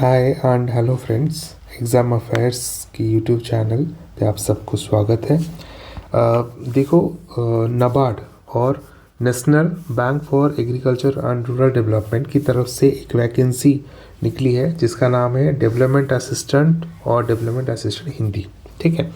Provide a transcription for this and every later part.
Hi and hello friends. Exam affairs की YouTube channel पे आप सबको स्वागत है। देखो, नाबार्ड और national bank for agriculture and rural development की तरफ से एक वैकेंसी निकली है जिसका नाम है डेवलपमेंट असिस्टेंट और डेवलपमेंट असिस्टेंट हिंदी। ठीक है,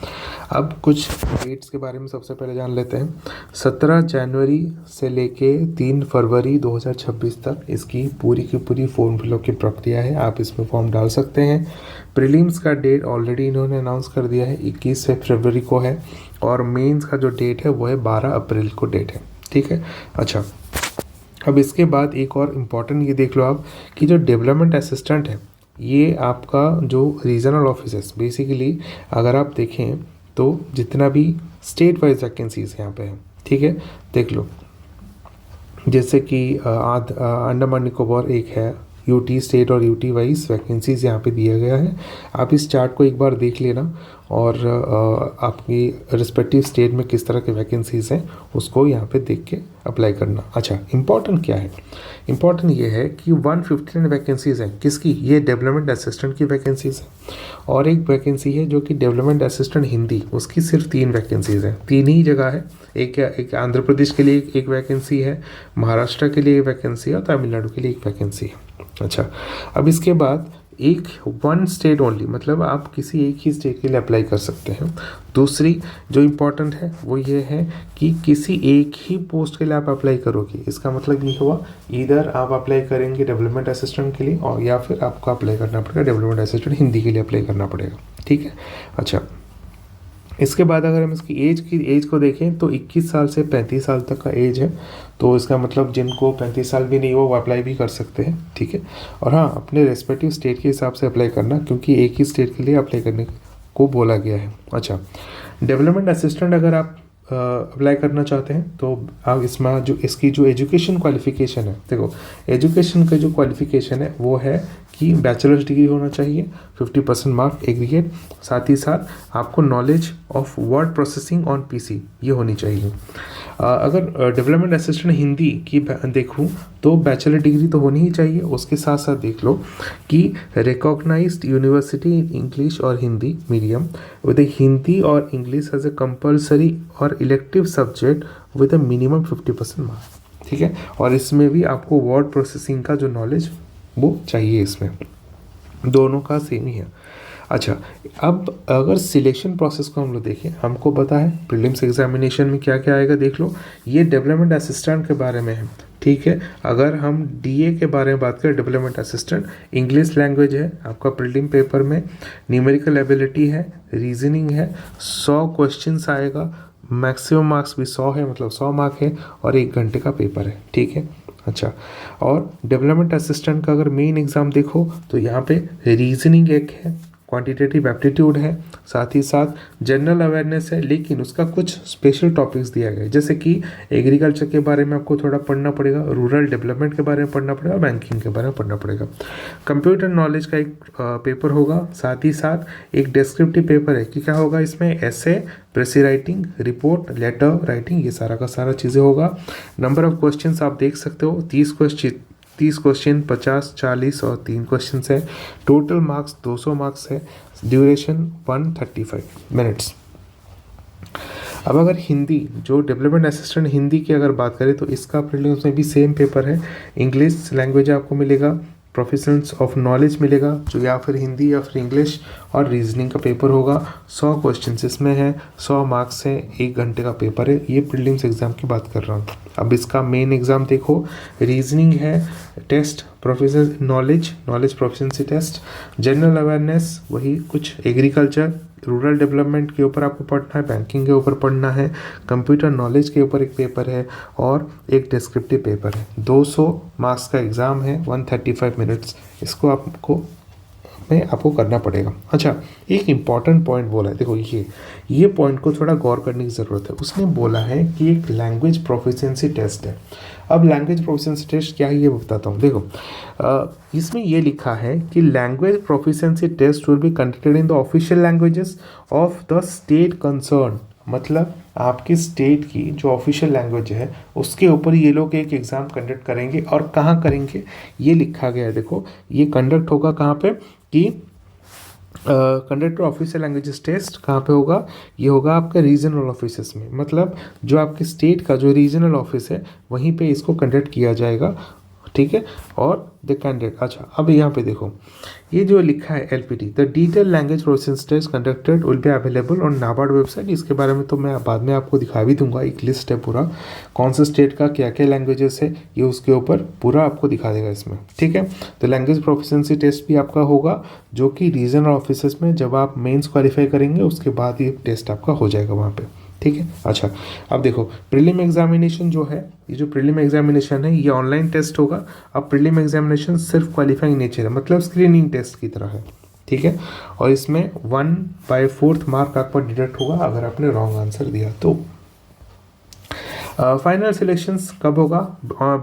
अब कुछ डेट्स के बारे में सबसे पहले जान लेते हैं। 17 जनवरी से लेके 3 फरवरी 2026 तक इसकी पूरी की पूरी फॉर्म फिलअप की प्रक्रिया है। आप इसमें फॉर्म डाल सकते हैं। प्रीलिम्स का डेट ऑलरेडी इन्होंने अनाउंस कर दिया है, 21 फरवरी को है, और मेंस का जो डेट है वो है 12 अप्रैल को डेट है। ठीक है, अच्छा, अब इसके बाद एक और इम्पॉर्टेंट ये देख लो आप कि जो डेवलपमेंट असिस्टेंट है ये आपका जो रीजनल ऑफिसर्स बेसिकली अगर आप देखें तो जितना भी स्टेट वाइज वैकेंसीज यहाँ पे है, ठीक है, देख लो। जैसे कि अंडमान निकोबार एक है, यूटी स्टेट और यूटी वाइज वैकेंसीज यहाँ पे दिया गया है। आप इस चार्ट को एक बार देख लेना और आपकी रिस्पेक्टिव स्टेट में किस तरह के वैकेंसीज हैं उसको यहाँ पे देख के अप्लाई करना। अच्छा, इम्पॉर्टेंट क्या है? इम्पॉर्टेंट ये है कि 159 वैकेंसीज हैं। किसकी? ये डेवलपमेंट असिस्टेंट की वैकेंसीज हैं। और एक वैकेंसी है जो कि डेवलपमेंट असिस्टेंट हिंदी, उसकी सिर्फ 3 वैकेंसीज हैं। 3 ही जगह है। एक आंध्र प्रदेश के लिए एक वैकेंसी है, महाराष्ट्र के लिए एक वैकेंसी है और तमिलनाडु के लिए एक वैकेंसी है। अच्छा, अब इसके बाद एक वन स्टेट ओनली, मतलब आप किसी एक ही स्टेट के लिए अप्लाई कर सकते हैं। दूसरी जो इम्पोर्टेंट है वो ये है कि किसी एक ही पोस्ट के लिए आप अप्लाई करोगे। इसका मतलब ये हुआ इधर आप अप्लाई करेंगे डेवलपमेंट असिस्टेंट के लिए और या फिर आपको अप्लाई करना पड़ेगा डेवलपमेंट असिस्टेंट हिंदी के लिए अप्लाई करना पड़ेगा। ठीक है, अच्छा, इसके बाद अगर हम इसकी एज को देखें तो 21 साल से 35 साल तक का एज है। तो इसका मतलब जिनको 35 साल भी नहीं हो वो अप्लाई भी कर सकते हैं। ठीक है, और हाँ, अपने रेस्पेक्टिव स्टेट के हिसाब से अप्लाई करना, क्योंकि एक ही स्टेट के लिए अप्लाई करने को बोला गया है। अच्छा, डेवलपमेंट असिस्टेंट अगर आप अप्लाई करना चाहते हैं तो आप इसमें जो इसकी जो एजुकेशन क्वालिफिकेशन है, देखो एजुकेशन का जो क्वालिफिकेशन है वो है कि बैचलर्स डिग्री होना चाहिए, 50% मार्क एग्रीगेट, साथ ही साथ आपको knowledge of word processing on PC ये होनी चाहिए। अगर डेवलपमेंट असिस्टेंट हिंदी की देखूँ तो बैचलर डिग्री तो होनी ही चाहिए। उसके साथ साथ देख लो कि रिकॉग्नाइज्ड यूनिवर्सिटी इन इंग्लिश और हिंदी मीडियम विद हिंदी और इंग्लिश एज ए कंपल्सरी और elective subject with a minimum 50% marks. ठीक है, और इसमें भी आपको वर्ड प्रोसेसिंग का जो नॉलेज वो चाहिए, इसमें दोनों का सेम ही है। अच्छा, अब अगर सिलेक्शन प्रोसेस को हम लोग देखें, हमको पता है प्रीलिम्स एग्जामिनेशन में क्या क्या आएगा। देख लो, ये डेवलपमेंट असिस्टेंट के बारे में है। ठीक है, अगर हम डीए के बारे में बात करें, डेवलपमेंट असिस्टेंट इंग्लिश लैंग्वेज है आपका प्रीलिम पेपर में, न्यूमेरिकल एबिलिटी है, रीजनिंग है, 100 क्वेश्चंस आएगा, मैक्सिमम मार्क्स भी 100 है, मतलब 100 मार्क है, और 1 घंटे का पेपर है। ठीक है, अच्छा, और डेवलपमेंट असिस्टेंट का अगर मेन एग्ज़ाम देखो तो यहाँ पे रीजनिंग एक है, क्वांटिटेटिव एप्टीट्यूड है, साथ ही साथ जनरल अवेयरनेस है, लेकिन उसका कुछ स्पेशल टॉपिक्स दिया गया है, जैसे कि एग्रीकल्चर के बारे में आपको थोड़ा पढ़ना पड़ेगा, रूरल डेवलपमेंट के बारे में पढ़ना पड़ेगा, बैंकिंग के बारे में पढ़ना पड़ेगा। कंप्यूटर नॉलेज का एक पेपर होगा, साथ ही साथ एक डिस्क्रिप्टिव पेपर है कि क्या होगा इसमें, ऐसे, precis writing, report, letter writing, ये सारा का सारा चीज़ें होगा। नंबर ऑफ क्वेश्चंस आप देख सकते हो, 30 क्वेश्चन, 50, 40 और 3 क्वेश्चन है। टोटल मार्क्स 200 मार्क्स है। Duration 135 minutes. अब अगर हिंदी, जो डेवलपमेंट असिस्टेंट हिंदी की अगर बात करें तो इसका प्रीलिम्स में भी सेम पेपर है। इंग्लिश लैंग्वेज आपको मिलेगा, प्रोफेशंस ऑफ नॉलेज मिलेगा जो या फिर हिंदी या फिर इंग्लिश, और रीजनिंग का पेपर होगा। 100 क्वेश्चन इसमें है, 100 मार्क्स है, 1 घंटे का पेपर है। ये प्रीलिम्स एग्जाम की बात कर रहा हूँ। अब इसका मेन एग्जाम देखो, रीजनिंग है, test professional knowledge proficiency test, general awareness, वही कुछ एग्रीकल्चर रूरल डेवलपमेंट के ऊपर आपको पढ़ना है, बैंकिंग के ऊपर पढ़ना है, कंप्यूटर नॉलेज के ऊपर एक पेपर है और एक डिस्क्रिप्टिव पेपर है। 200 मार्क्स का एग्ज़ाम है, 135 मिनट्स इसको आपको करना पड़ेगा। अच्छा, एक इम्पॉर्टेंट पॉइंट बोला है, देखो ये पॉइंट को थोड़ा गौर करने की ज़रूरत है। उसने बोला है कि एक लैंग्वेज प्रोफिशिएंसी टेस्ट है। अब लैंग्वेज प्रोफिशिएंसी टेस्ट क्या है ये बताता हूँ। देखो, इसमें ये लिखा है कि language proficiency test will be conducted in the official languages of the state concern, मतलब आपकी स्टेट की जो ऑफिशियल लैंग्वेज है उसके ऊपर ये लोग एक एग्ज़ाम कंडक्ट करेंगे। और कहाँ करेंगे ये लिखा गया है, देखो ये कंडक्ट होगा कहाँ पे, कि कंडक्टर ऑफिशियल लैंग्वेजेस टेस्ट कहाँ पे होगा, ये होगा आपका रीजनल ऑफिसेस में, मतलब जो आपके स्टेट का जो रीजनल ऑफिस है वहीं पे इसको कंडक्ट किया जाएगा, ठीक है। और द कैंडिडेट, अच्छा अब यहाँ पे देखो ये जो लिखा है LPT the detail language process test conducted will be available on NABARD website. इसके बारे में तो मैं बाद में आपको दिखा भी दूंगा, एक लिस्ट है पूरा कौन सा स्टेट का क्या क्या लैंग्वेजेस है, ये उसके ऊपर पूरा आपको दिखा देगा इसमें, ठीक है। तो लैंग्वेज प्रोफिशिएंसी टेस्ट भी आपका होगा जो कि रीजनल ऑफिसेस में जब आप मेंस क्वालिफाई करेंगे उसके बाद ये टेस्ट आपका हो जाएगा वहाँ पे, ठीक है। अच्छा अब देखो प्रीलिम एग्जामिनेशन जो है, ये जो प्रीलिम एग्जामिनेशन है ये ऑनलाइन टेस्ट होगा। अब प्रीलिम एग्जामिनेशन सिर्फ क्वालिफाइंग नेचर है, मतलब स्क्रीनिंग टेस्ट की तरह है, ठीक है। और इसमें 1/4 मार्क आपका डिडक्ट होगा अगर आपने रॉन्ग आंसर दिया तो। फाइनल सिलेक्शंस कब होगा,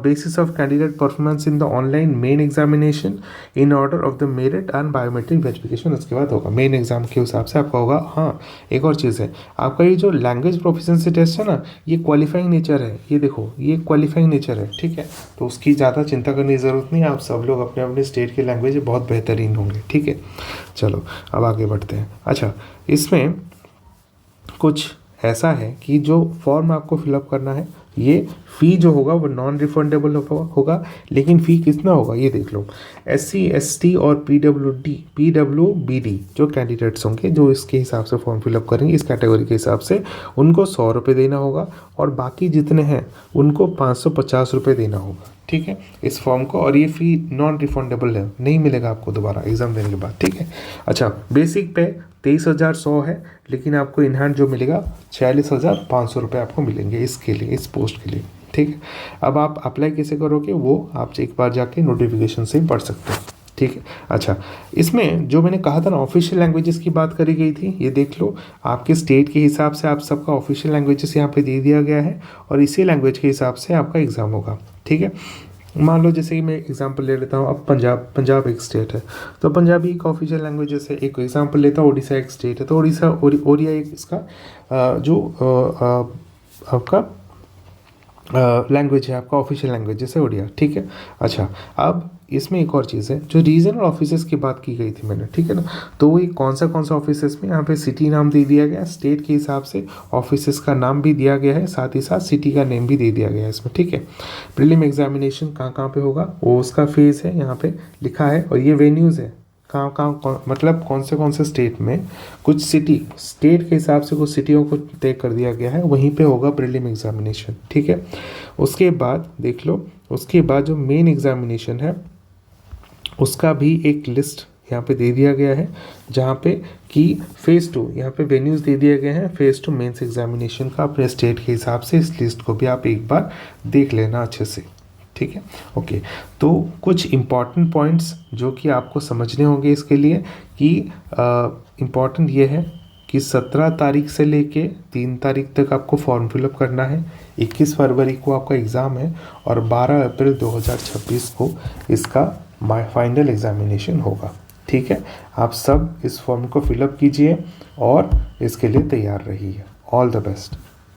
basis of candidate performance in the online main examination in order of the merit and biometric verification, उसके बाद होगा मेन एग्जाम के हिसाब से आपका होगा। हाँ एक और चीज़ है, आपका ये जो लैंग्वेज प्रोफिशिएंसी टेस्ट है ना ये क्वालिफाइंग नेचर है, ये देखो ये क्वालिफाइंग नेचर है, ठीक है। तो उसकी ज़्यादा चिंता करने की ज़रूरत नहीं है, आप सब लोग अपने अपने स्टेट की लैंग्वेज बहुत बेहतरीन होंगे, ठीक है। चलो अब आगे बढ़ते हैं। अच्छा इसमें कुछ ऐसा है कि जो फॉर्म आपको फिलअप करना है ये फ़ी जो होगा वो नॉन रिफंडेबल होगा, लेकिन फ़ी कितना होगा ये देख लो। SC ST और PWBD जो कैंडिडेट्स होंगे जो इसके हिसाब से फॉर्म फिलअप करेंगे इस कैटेगरी के हिसाब से उनको 100 रुपये देना होगा और बाकी जितने हैं उनको 550 रुपये देना होगा, ठीक है इस फॉर्म को। और ये फ़ी नॉन रिफंडेबल है, नहीं मिलेगा आपको दोबारा एग्ज़ाम देने के बाद, ठीक है। अच्छा बेसिक पे 23,100 है, लेकिन आपको इन हैंड जो मिलेगा 46,500 रुपये आपको मिलेंगे इसके लिए, इस पोस्ट के लिए, ठीक है। अब आप अप्लाई कैसे करोगे वो आप एक बार जाके नोटिफिकेशन से ही पढ़ सकते हो, ठीक है। अच्छा इसमें जो मैंने कहा था ना ऑफिशियल लैंग्वेजेस की बात करी गई थी, ये देख लो आपके स्टेट के हिसाब से आप सबका ऑफिशियल लैंग्वेजेस यहाँ पे दे दिया गया है और इसी लैंग्वेज के हिसाब से आपका एग्ज़ाम होगा, ठीक है। मान लो जैसे कि मैं एग्जांपल ले लेता हूँ, अब पंजाब एक स्टेट है तो पंजाबी एक ऑफिशियल लैंग्वेजेस है। एक एग्जांपल लेता हूँ उड़ीसा एक स्टेट है तो ओडिया एक इसका जो आपका लैंग्वेज है, आपका ऑफिशियल लैंग्वेज जैसे उड़िया, ठीक है। अच्छा अब इसमें एक और चीज़ है जो रीजनल ऑफिसेस की बात की गई थी मैंने, ठीक है ना, तो वो कौन सा ऑफिसेस में यहाँ पे सिटी नाम दे दिया गया, स्टेट के हिसाब से ऑफिसेस का नाम भी दिया गया है, साथ ही साथ सिटी का नेम भी दे दिया गया है इसमें, ठीक है। प्रीलिम एग्जामिनेशन कहाँ पे होगा वो उसका फेज़ है यहाँ पे लिखा है और ये वेन्यूज़ है मतलब कौन से स्टेट में कुछ सिटी स्टेट के हिसाब से कुछ सिटियों को तय कर दिया गया है वहीं पे होगा प्रीलिम एग्जामिनेशन, ठीक है। उसके बाद देख लो उसके बाद जो मेन एग्जामिनेशन है उसका भी एक लिस्ट यहाँ पे दे दिया गया है जहाँ पे कि फेज़ 2 यहाँ पे वेन्यूज़ दे दिए गए हैं फेज़ 2 मेंस एग्जामिनेशन का अपने स्टेट के हिसाब से। इस लिस्ट को भी आप एक बार देख लेना अच्छे से, ठीक है ओके। तो कुछ इम्पॉर्टेंट पॉइंट्स जो कि आपको समझने होंगे इसके लिए कि इम्पॉर्टेंट ये है कि 17 तारीख से लेके 3 तारीख तक आपको फॉर्म फिलअप करना है, 21 फरवरी को आपका एग्ज़ाम है और 12 अप्रैल 2026 को इसका फाइनल एग्जामिनेशन होगा, ठीक है। आप सब इस फॉर्म को फिलअप कीजिए और इसके लिए तैयार रहिए। All the best.